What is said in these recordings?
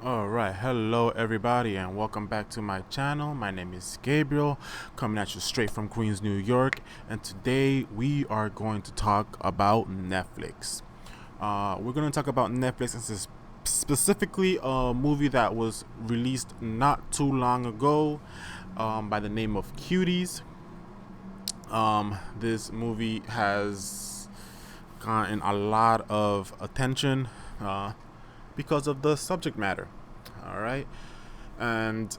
Alright, hello everybody and welcome back to my channel. My name is Gabriel, coming at you straight from Queens, New York, and today we are going to talk about Netflix. We're going to talk about Netflix, and specifically a movie that was released not too long ago by the name of Cuties. This movie has gotten a lot of attention because of the subject matter. All right, and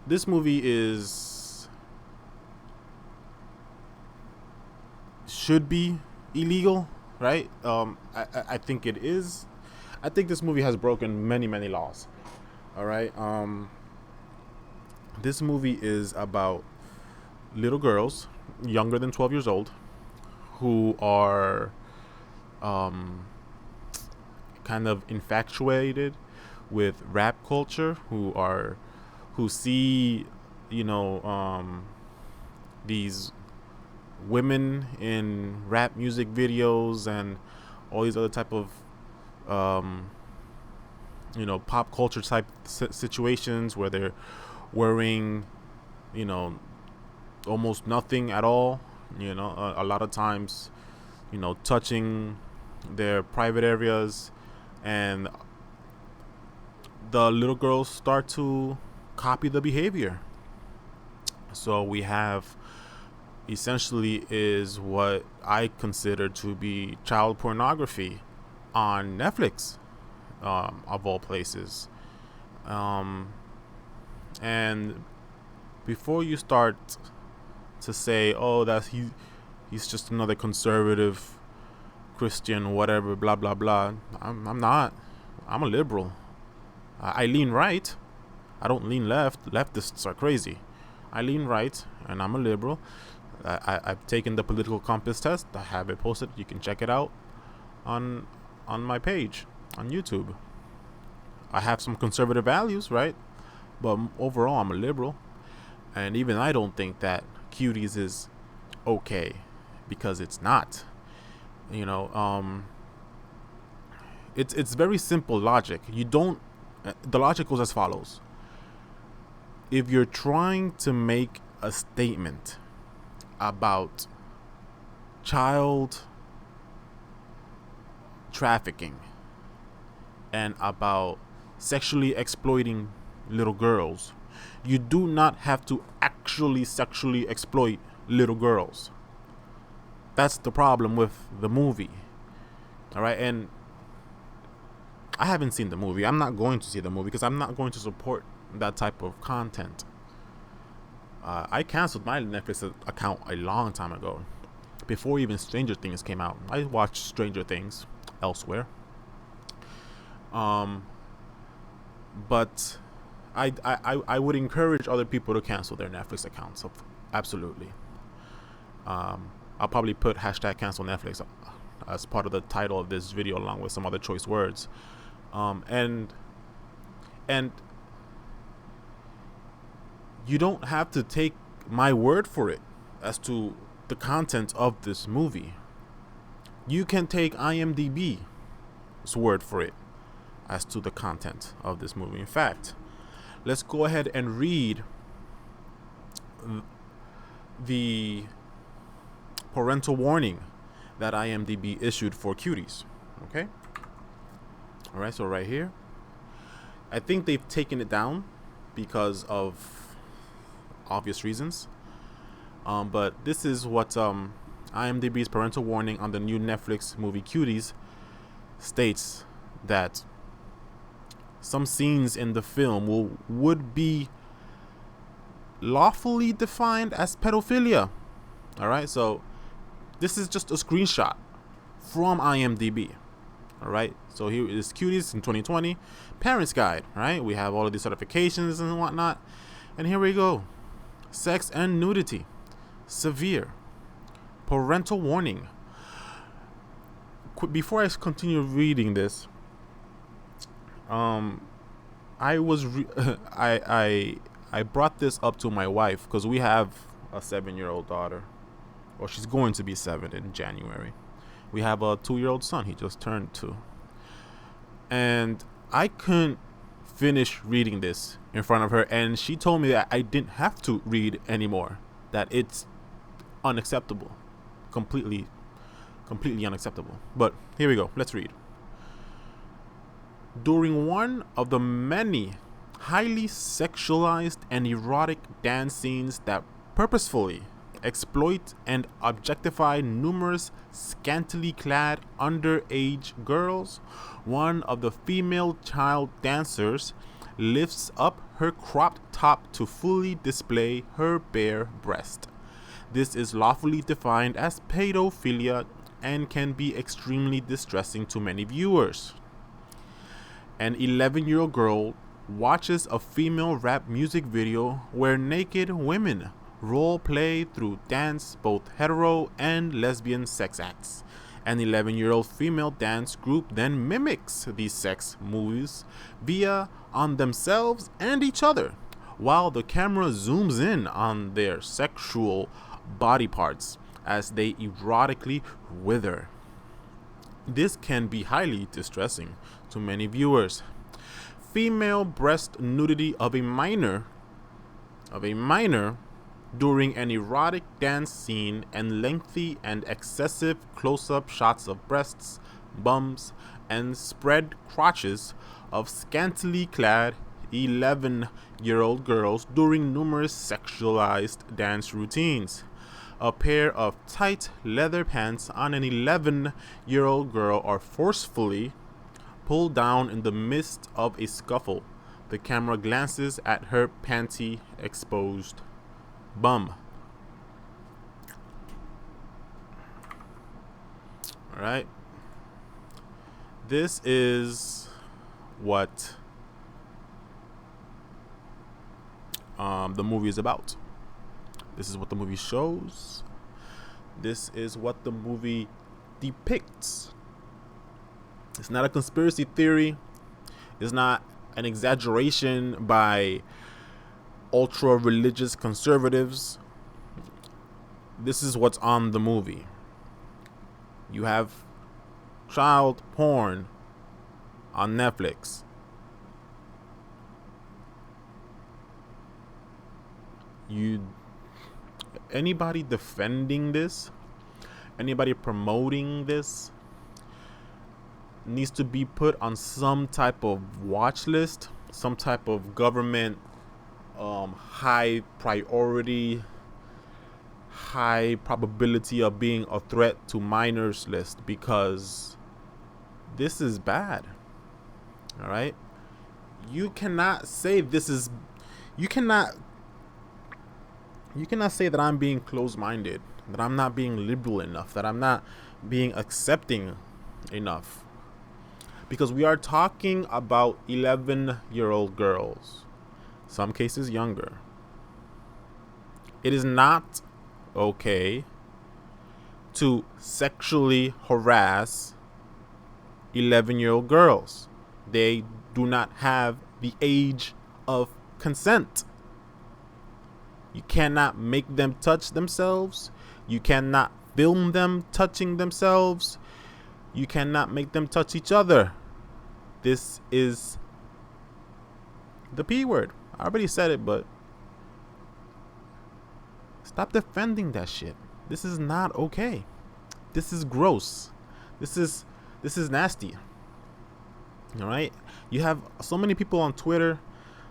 this movie should be illegal, right? I think it is. I think this movie has broken many laws. All right. This movie is about little girls younger than 12 years old who are kind of infatuated with rap culture, who see, these women in rap music videos and all these other type of pop culture type situations where they're wearing, almost nothing at all, a lot of times, touching their private areas, and the little girls start to copy the behavior. So we have essentially is what I consider to be child pornography on Netflix, of all places. And before you start to say, "Oh, he's just another conservative Christian, whatever, blah blah blah," I'm not. I'm a liberal. I lean right. I don't lean left. Leftists are crazy. I lean right, and I'm a liberal. I've taken the political compass test. I have it posted. You can check it out on my page on YouTube. I have some conservative values, right? But overall, I'm a liberal, and even I don't think that Cuties is okay, because it's not. It's very simple logic. The logic goes as follows: if you're trying to make a statement about child trafficking and about sexually exploiting little girls, you do not have to actually sexually exploit little girls. That's the problem with the movie. All right, and I haven't seen the movie. I'm not going to see the movie because I'm not going to support that type of content. I canceled my Netflix account a long time ago, before even Stranger Things came out. I watched Stranger Things elsewhere. But I would encourage other people to cancel their Netflix accounts. Absolutely. I'll probably put hashtag cancel Netflix as part of the title of this video, along with some other choice words. And you don't have to take my word for it as to the content of this movie. You can take IMDb's word for it as to the content of this movie. In fact, let's go ahead and read the parental warning that IMDb issued for Cuties. Okay? All right, so right here. I think they've taken it down because of obvious reasons. But this is what IMDb's parental warning on the new Netflix movie Cuties states: that some scenes in the film would be lawfully defined as pedophilia. All right, so this is just a screenshot from IMDb. All right, so here is Cuties in 2020 Parents Guide. Right, we have all of these certifications and whatnot, and here we go: sex and nudity, severe, parental warning. Before I continue reading this, I was I brought this up to my wife because we have a 7-year-old daughter, or she's going to be 7 in January. We have a 2-year-old son. He just turned 2. And I couldn't finish reading this in front of her, and she told me that I didn't have to read anymore, that it's unacceptable. Completely unacceptable. But here we go. Let's read. During one of the many highly sexualized and erotic dance scenes that purposefully exploit and objectify numerous scantily clad underage girls, one of the female child dancers lifts up her cropped top to fully display her bare breast. This is lawfully defined as pedophilia and can be extremely distressing to many viewers. An 11-year-old girl watches a female rap music video where naked women role play through dance both hetero and lesbian sex acts. An 11-year-old female dance group then mimics these sex moves via on themselves and each other, while the camera zooms in on their sexual body parts as they erotically wither. This can be highly distressing to many viewers. Female breast nudity of a minor during an erotic dance scene and lengthy and excessive close-up shots of breasts, bums, and spread crotches of scantily clad 11-year-old girls during numerous sexualized dance routines. A pair of tight leather pants on an 11-year-old girl are forcefully pulled down in the midst of a scuffle. The camera glances at her panty exposed bum. All right. This is what the movie is about. This is what the movie shows. This is what the movie depicts. It's not a conspiracy theory. It's not an exaggeration by ultra religious conservatives. This is what's on the movie. You have child porn on Netflix. Anybody defending this, anybody promoting this, needs to be put on some type of watch list, some type of government high priority, high probability of being a threat to minors list, because this is bad. All right, you cannot say this is. You cannot say that I'm being closed-minded, that I'm not being liberal enough, that I'm not being accepting enough. Because we are talking about 11-year-old girls, some cases younger. It is not okay to sexually harass 11-year-old girls. They do not have the age of consent. You cannot make them touch themselves. You cannot film them touching themselves. You cannot make them touch each other. This is the P word. I already said it, but stop defending that shit. This is not okay. This is gross. This is nasty. All right? You have so many people on Twitter,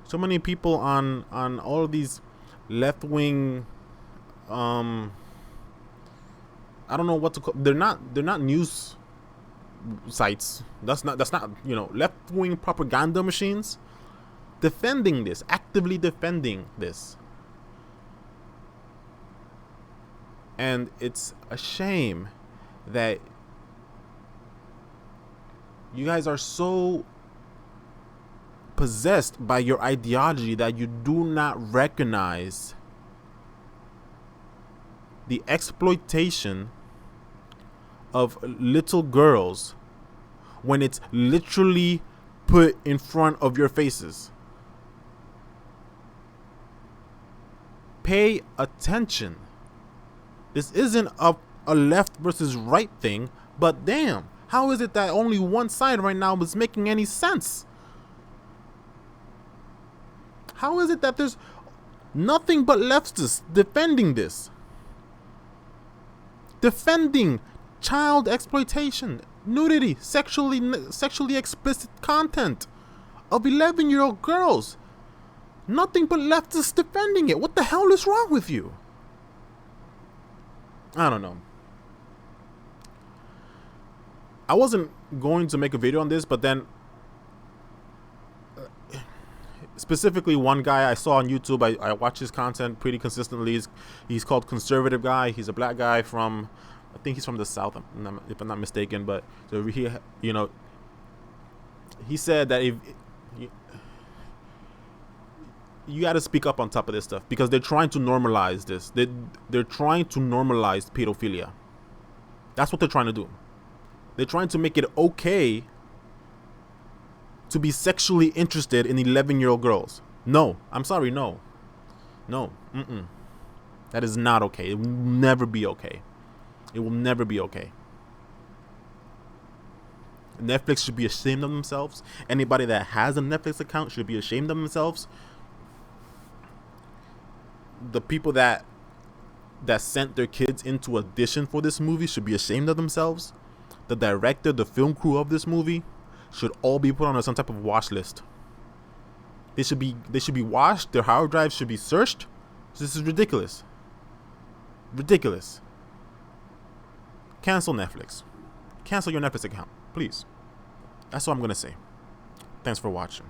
so many people on all of these left-wing I don't know what to call. They're not news sites. That's not left-wing propaganda machines defending this, actively defending this. And it's a shame that you guys are so possessed by your ideology that you do not recognize the exploitation of little girls when it's literally put in front of your faces. Pay attention. This isn't a left versus right thing, but damn, How is it that only one side right now is making any sense? How is it that there's nothing but leftists defending this? Defending child exploitation, nudity, sexually explicit content of 11-year-old girls. Nothing but leftists defending it. What the hell is wrong with you? I don't know. I wasn't going to make a video on this, but then specifically one guy I saw on YouTube, I watch his content pretty consistently. He's called Conservative Guy. He's a black guy from, I think he's from the South, if I'm not mistaken. But so he, you know, he said that if you got to speak up on top of this stuff because they're trying to normalize this. They're trying to normalize pedophilia. That's what they're trying to do. They're trying to make it okay to be sexually interested in 11-year-old girls. No, I'm sorry, no. That is not okay. It will never be okay. It will never be okay. Netflix should be ashamed of themselves. Anybody that has a Netflix account should be ashamed of themselves. The people that sent their kids into audition for this movie should be ashamed of themselves. The director, the film crew of this movie should all be put on some type of watch list. They should be watched. Their hard drives should be searched. This is ridiculous. Ridiculous. Cancel Netflix. Cancel your Netflix account, please. That's all I'm gonna say. Thanks for watching.